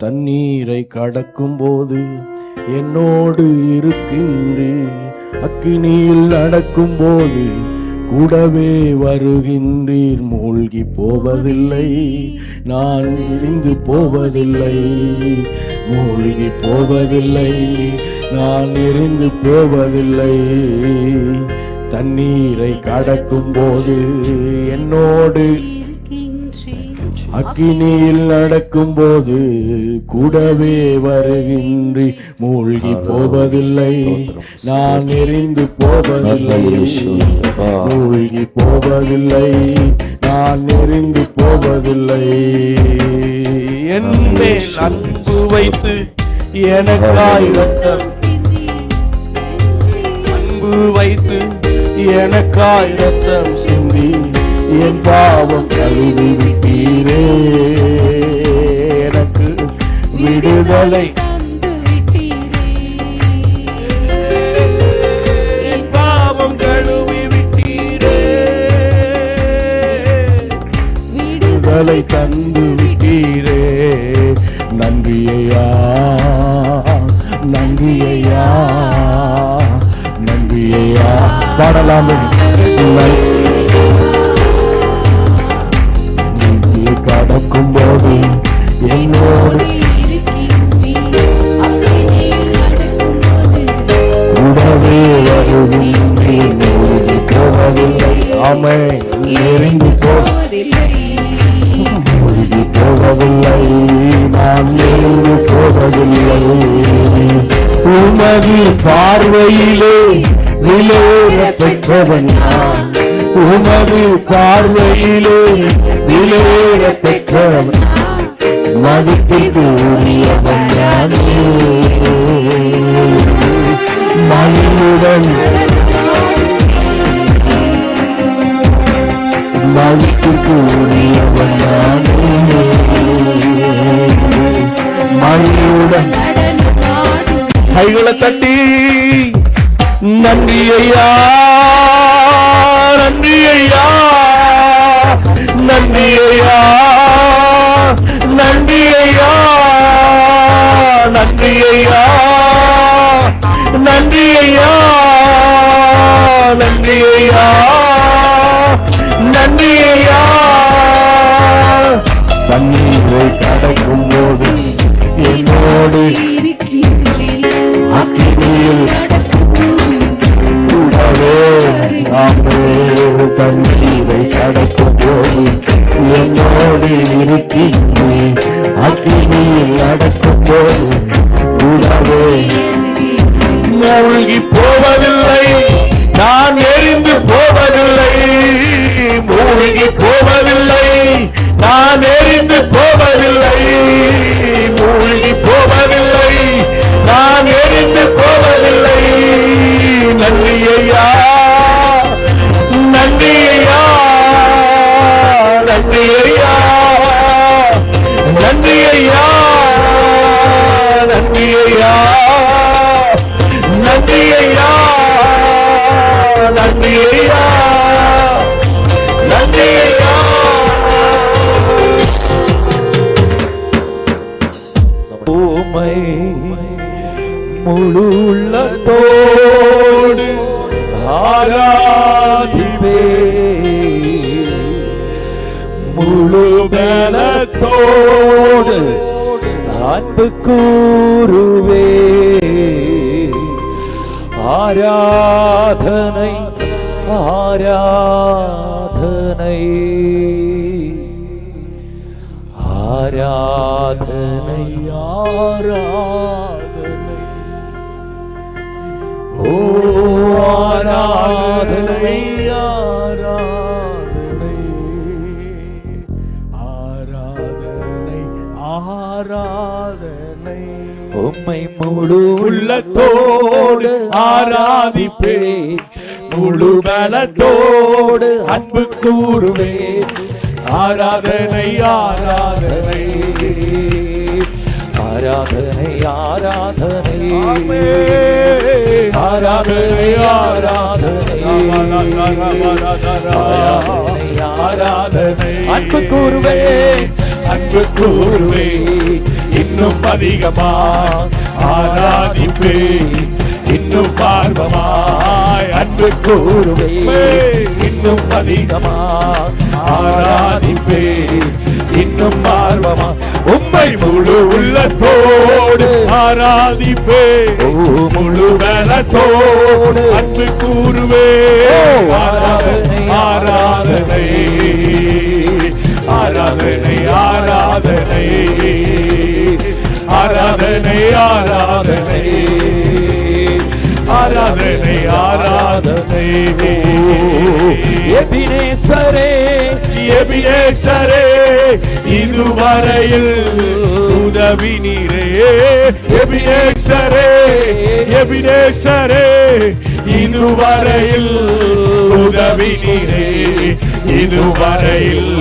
தண்ணீரை கடக்கும் போது என்னோடு இருக்கின்றீர். அக்கினியில் நடக்கும் போது கூடவே வருகின்றீர். மூழ்கி போவதில்லை, நான் இடிந்து போவதில்லை. மூழ்கி போவதில்லை, நான் எரிந்து போவதில்லை. தண்ணீரை கடக்கும் போது என்னோடு, அக்கினியில் நடக்கும் போது கூடவே வருகின்றி. மூழ்கி போவதில்லை, நான் எரிந்து போவதில்லை. மூழ்கி போவதில்லை, நான் எரிந்து போவதில்லை. என் மேல் அன்பு வைத்து எனக்காய் ரத்தம், அன்பு வைத்து எனக்காய் ரத்தம் சிந்தி என் பாவம் கழுவி விட்டீரே. எனக்கு விடுதலை என் பாவம் கழுவி விட்டீரே. விடுதலை தந்து விட்டீரே. நன்றியையா, நன்றியையா, நன்றியையா. பாடலாமே. கடக்கும் போது என்னோடு கூடவே வருகின்றீர். மூழ்கி போவதில்லை, ஆமென். எரிந்து போவதில்லை, மூழ்கி போவதில்லை, நான் எரிந்து போவதில்லை. உமது பார்வையிலே விலையேற பெற்றவன் நான். உமது பார்வையிலே விலையேற பெற்றவன், மதிப்பிற்கு உரியவன் நானே. மகிழுடன் மதிப்பிற்கு உரியவன் நானே. மகிழுடன் கைகளை தட்டி நன்றி ஐயா, நன்றி ஐயா, நன்றி ஐயா, நன்றி ஐயா, நன்றி ஐயா, நன்றி ஐயா, நன்றி ஐயா, நன்றி ஐயா. தண்ணீரை கடக்கும் போது என்னோடு அக்கினியில் கூடவே, தண்ணீரை கடக்கும் போது என்னோடு இருக்கின்றீர். அக்கினியில் நடக்கும் போது கூடவே. மூழ்கி போவதில்லை, நான் எரிந்து போவதில்லை. மூழ்கி போவதில்லை, நான் எரிந்து போவதில்லை. மூழ்கி போவதில்லை, நான் எரிந்து போவதில்லை. நன்றி ஐயா, நன்றி ஐயா, நன்றி ஐயா, நன்றி ஐயா, நன்றி ஐயா, நன்றி ஐயா, நன்றி ஐயா, நன்றி ஐயா. உம்மை முழு உள்ளத்தோடு ஆராதிப்பே, முழு பலத்தோடு அன்பு கூறுவே. ஆராதனை, ஆராதனை, ஆராதனை, ஆராதனை. ஓ ஆராதனை, ஆராதனை, ஆராதனை, ஆராதனை. உம்மை முழு உள்ளத்தோடு ஆராதிப்பேன், முழு பலத்தோடு அன்பு கூறுவேன். ஆராதனை, ஆராதனை, ஆராதனை, ஆராதனை, ஆராதனை, ஆராதனை, ஆராதனை. அன்பு கூறுவேன், அன்பு கூறுவேன். இன்னும் அதிகமா ஆராதிப்பே, இன்னும் ஆர்வமாய் அன்பு கூறுவே, இன்னும் அதிகமா ஆராதிப்பே, இன்னும் ஆர்வமா உம்மை முழு உள்ளத்தோடு ஆராதிப்பே, முழு பலத்தோடு அன்பு கூறுவே. ஆராதனை ஆராதனை ஆராதனை ஆராதனை ஆராதனை ஆராதனை ஆராதனை ஆராதனை. எபினேசரே எபினேசரே இதுவரையில் உதவி நீரே, எபினேசரே எபினேசரே இதுவரையில் உதவி நீரே, இதுவரையில்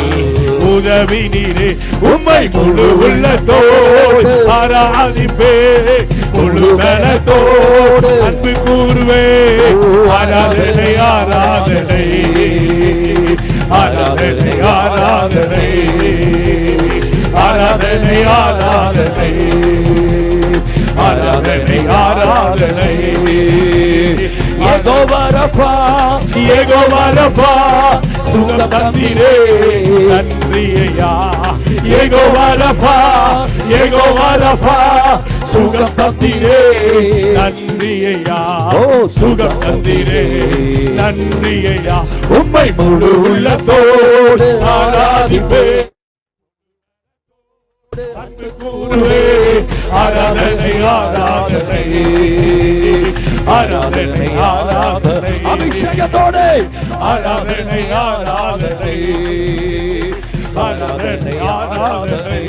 உதவி நீரே. உம்மை முழு உள்ளத்தோடு ஆராதிப்பே, முழு பலத்தோடு அன்பு கூறுவே. ஆராதனை ஆராதனை ஆராதனை ஆராதனை ஆராதனை ஆராதனை ஆராதனை ஆராதனை. யெகோவா ரஃபா யெகோவா ரஃபா சுகம் தந்தீரே நன்றி ஐயா. யெகோவா ரஃபா யெகோவா ரஃபா சுகம் தந்தீரே நன்றி ஐயா. ஓ சுகம் தந்தீரே நன்றி ஐயா. உம்மை முழு உள்ளத்தோடு ஆராதிப்பே, அன்பு கூறுவே. ஆராதனை ஆராதனை ஆராதனை ஆராதனை அபிஷேகத்தோடு ஆராதனை ஆராதனை ஆராதனை ஆராதனை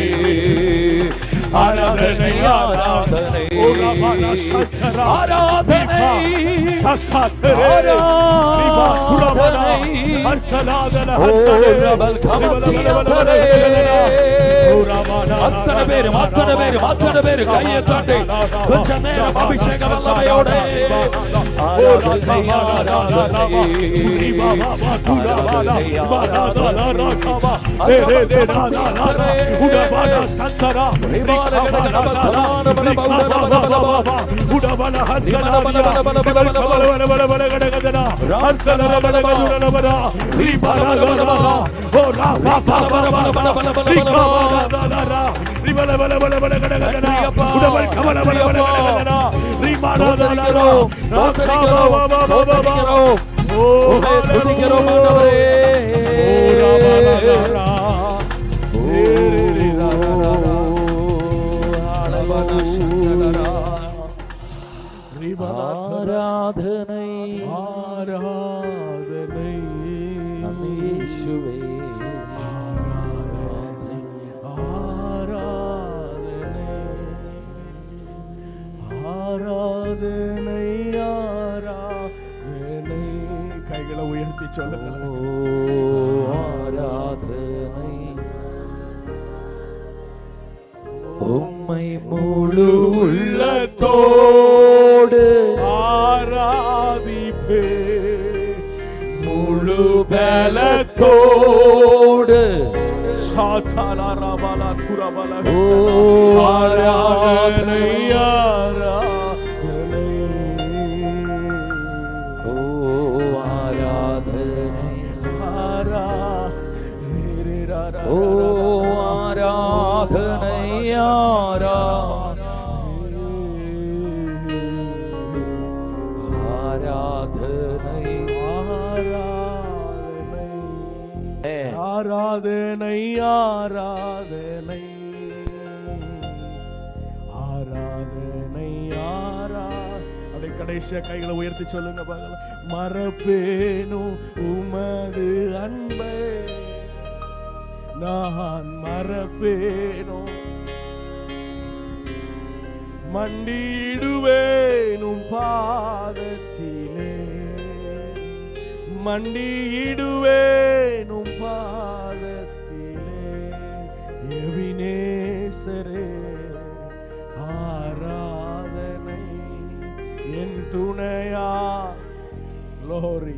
ஆராதனை ஆராதனை ஆராதனை சக்கரே விவா குரவனா அர்த்தலாதன ஹத்தரபல் கமசியரே. அத்தனை பேர் கையை தட்டி கொஞ்ச நேரம் அபிஷேக வல்லமையோடு ஆராதனை ஆராதனை இயேசுவே ஆராதனை ஆராதனை. கைகளை உயர்த்தி சொல்லுங்கள். ஆராதனை உம்மை முழு உள்ளத்தோடு ஆராதிப்பே, முழு பலத்தோடு சாதாரபல துரபல. ஆராதனை ஆராதனை ஓ ஆராதனை ஆராதனை ஓ ஆராதனை ஆராதனை ஆராதனை ஆராதனை ஆராதனை. கடைசியா கைகளை உயர்த்தி சொல்லுங்க பாக்கலாம். மறப்பேனோ உமது அன்பை நான் மறப்பேனோ, மண்டியிடுவேனும் பாதத்திலே, மண்டியிடுவேனும் பாதத்திலே. எபினேசரே ஆராதனை என் துணையா. glory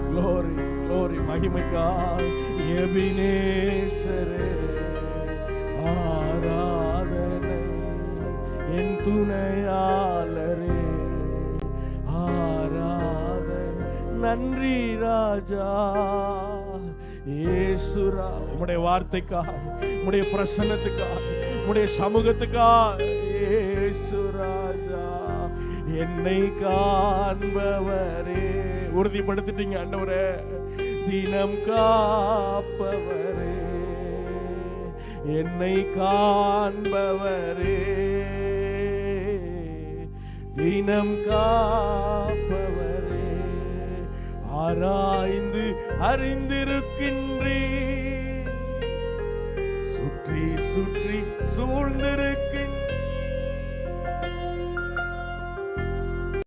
glory glory மகிமைக்காய் எபினேசரே ஆராதனை துணையாளரே ஆராதனை. நன்றி ராஜா இயேசுரா, உம்முடைய வார்த்தைக்காக, உம்முடைய பிரசன்னத்துக்காக, உம்முடைய சமூகத்துக்காக. இயேசு ராஜா என்னை காண்பவரே, உறுதிப்படுத்திட்டீங்க ஆண்டவரே. தினம் காப்பவரே, என்னை காண்பவரே, தினம் காப்பவரே. ஆராய்ந்து அறிந்திருக்கின்றீர், சுற்றி சுற்றி சூழ்ந்திருக்கின்ற